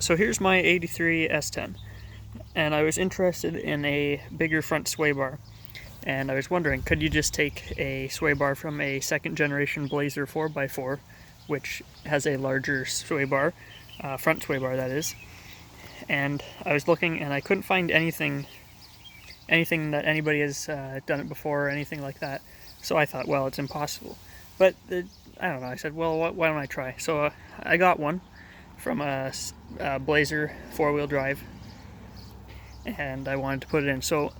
So here's my 83 S10, and I was interested in a bigger front sway bar. And I was wondering, could you just take a sway bar from a second generation Blazer 4x4, which has a larger sway bar, front sway bar that is, and I was looking and I couldn't find anything that anybody has done it before or anything like that. So I thought, well, it's impossible. But I don't know, I said, well, why don't I try? So I got one from a Blazer 4-wheel drive, and I wanted to put it in. So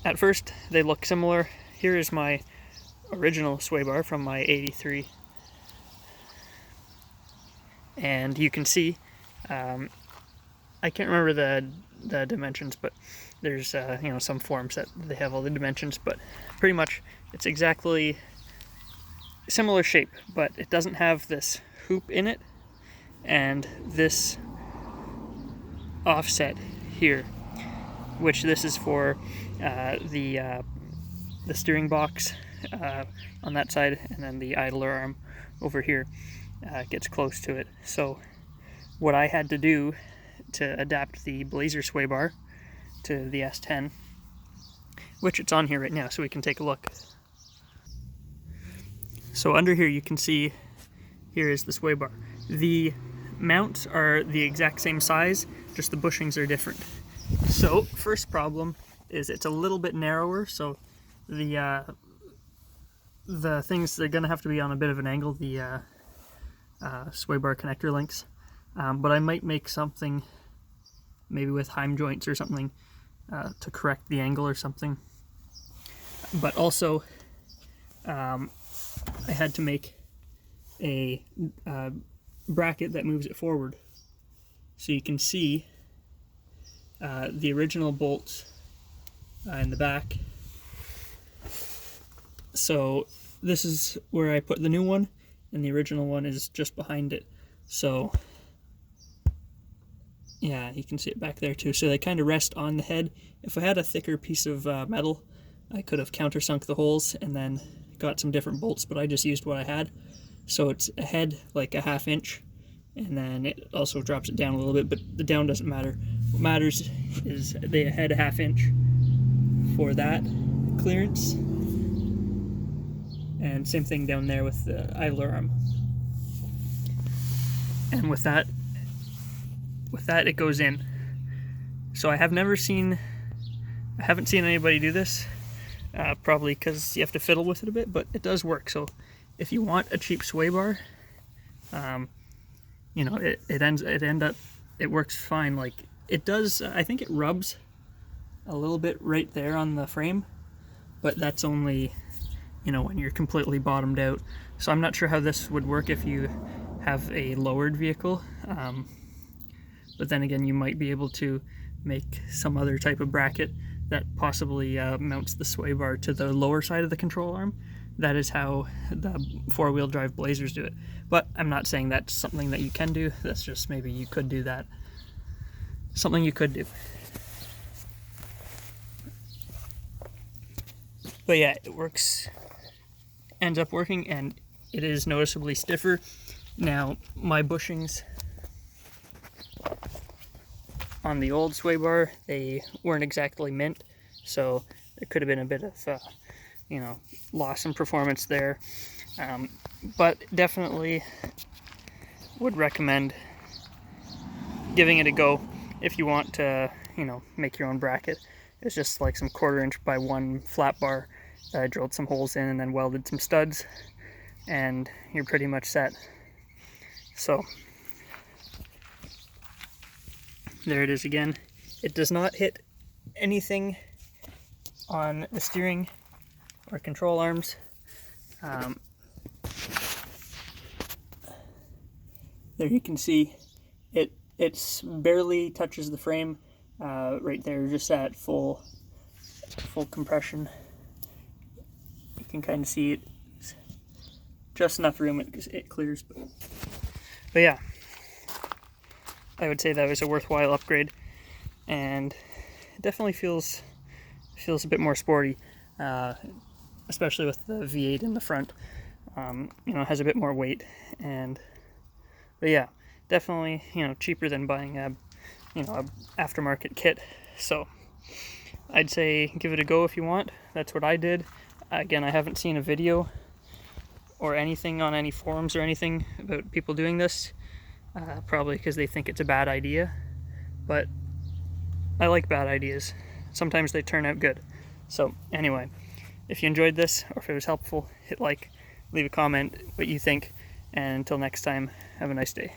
at first they look similar. Here is my original sway bar from my 83, and you can see I can't remember the dimensions, but there's some forums that they have all the dimensions, but pretty much it's exactly similar shape, but it doesn't have this hoop in it and this offset here, which this is for the steering box on that side, and then the idler arm over here gets close to it. So what I had to do to adapt the Blazer sway bar to the S10, which it's on here right now, so we can take a look. So under here you can see, here is the sway bar. The mounts are the exact same size, just the bushings are different. So first problem is it's a little bit narrower, so the things, they're going to have to be on a bit of an angle, the sway bar connector links. But I might make something maybe with heim joints or something to correct the angle or something. But also I had to make a bracket that moves it forward. So you can see the original bolts in the back. So this is where I put the new one, and the original one is just behind it. So yeah, you can see it back there too. So they kind of rest on the head. If I had a thicker piece of metal, I could have countersunk the holes and then got some different bolts, but I just used what I had. So it's a head like a 1/2 inch, and then it also drops it down a little bit, but the down doesn't matter. What matters is the head a 1/2 inch for that clearance, and same thing down there with the idler arm. And with that it goes in. So I haven't seen anybody do this, probably because you have to fiddle with it a bit, but it does work. So if you want a cheap sway bar, it works fine. Like it does, I think it rubs a little bit right there on the frame, but that's only, when you're completely bottomed out. So I'm not sure how this would work if you have a lowered vehicle. But then again, you might be able to make some other type of bracket that possibly mounts the sway bar to the lower side of the control arm. That is how the 4-wheel drive Blazers do it. But I'm not saying that's something that you can do. That's just maybe you could do that. Something you could do. But yeah, it works. Ends up working, and it is noticeably stiffer. Now, my bushings on the old sway bar, they weren't exactly mint, so there could have been a bit of loss in performance there, but definitely would recommend giving it a go if you want to make your own bracket. It's just like some 1/4 inch by 1 flat bar that I drilled some holes in and then welded some studs, and you're pretty much set. So there it is again. It does not hit anything on the steering or control arms. There you can see it's barely touches the frame right there, just at full compression. You can kind of see it's just enough room, it clears. But yeah, I would say that was a worthwhile upgrade, and it definitely feels a bit more sporty, especially with the V8 in the front. It has a bit more weight, but yeah, definitely, cheaper than buying a aftermarket kit. So I'd say give it a go if you want. That's what I did. Again, I haven't seen a video or anything on any forums or anything about people doing this, probably because they think it's a bad idea, but I like bad ideas. Sometimes they turn out good. So anyway, if you enjoyed this or if it was helpful, hit like, leave a comment what you think, and until next time, have a nice day.